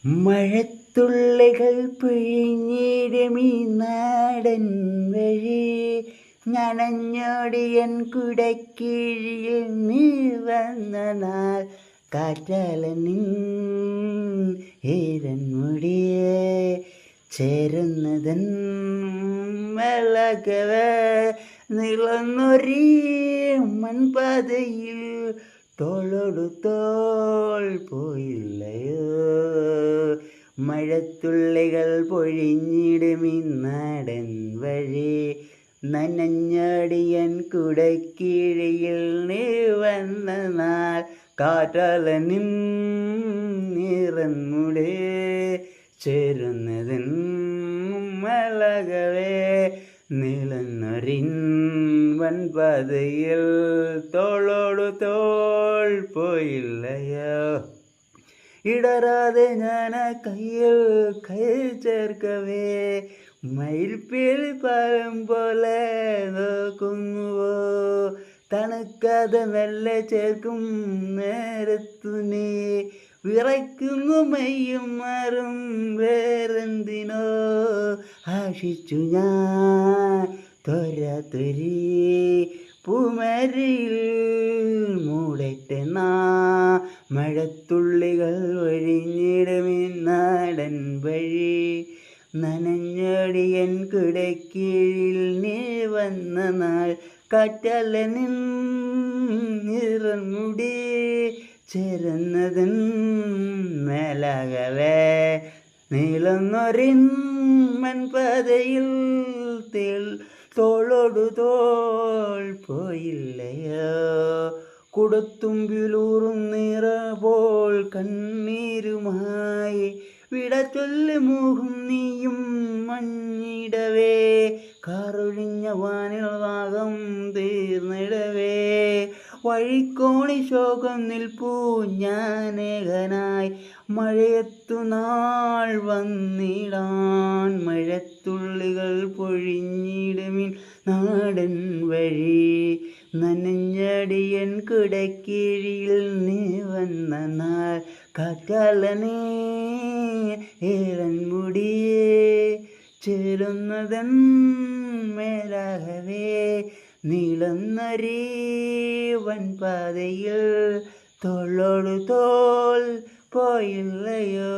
മഴത്തുള്ളികൾ പിഴിഞ്ഞിടുമീ നാടൻ വഴി നനഞ്ഞോടിയൻ കുടക്കീഴിൽ നീ വന്ന നാൾ കാറ്റാലനിൻ ഈരൻമുടിയെ ചേരുന്നതൻ മെളകവേ നിളന്നൊരീ മൺപാതയിൽ തോളോടു തോൾ പോയില്ലയോ. മഴത്തുള്ളികൾ പൊഴിഞ്ഞിടുമീ നാടൻ വഴി നനഞ്ഞടിയൻ കുടക്കീഴിൽ നീ വന്ന നാൾ കാറ്റാലനിൻ നിറൻമുടി ചേരുന്നതിൻ മലകവേ നിളന്നൊരിൻ വൻപാതയിൽ തോളോടു തോൾ പോയില്ലയോ. ഇടരാതെ ഞാൻ കയ്യിൽ കൈ ചേർക്കവേ മയിൽപ്പീലി പാലം പോലെ നോക്കുന്നുവോ. തണുക്കാതെ മെല്ലെ ചേർക്കും നേരത്തു നീ വിറയ്ക്കുന്നു മെയ്യും മാറും വേറെന്തിനോ. ആശിച്ചു ഞാൻ തൊരാത്തൊരി പൂമരിയിൽ മൂടട്ടെന്നാ മഴത്തുള്ളികൾ ഒഴിഞ്ഞിടുമീ നാടൻ വഴി നനഞ്ഞടിയൻ കുടക്കീഴിൽ നീ വന്ന നാൾ കാറ്റാലനിൻ നിറൻമുടി ചേരുന്നതൻ മേലാകവേ നീളുന്നൊരിൻ മൺപാതയിൽ തോളോടു തോൾ പോയില്ലയോ. കുടത്തുമ്പിലൂറും നിറ പോൽ കണ്ണീരുമായി വിട ചൊല്ലി മൂഹും നീയും മഞ്ഞിടവേ. കാറൊഴിഞ്ഞ വാനിൽ ദാഹം തീർന്നിടവേ വഴിക്കോണി ശോകം നിൽപ്പൂ ഞാനേകനായി മഴയത്തു നാൾ വന്നിടാൻ. മഴത്തുള്ളികൾ പൊഴിഞ്ഞിടുമിൻ നാടൻ വഴി നനഞ്ഞടിയൻ കുടക്കീഴിൽ നീ വന്ന നാൾ കാറ്റാലനേ ഈറൻമുടിയെ ചേരുന്നതൻ മേലാകവേ നീളുന്നൊരീ വൻപാതയിൽ തോളോടു തോൾ പോയില്ലയോ.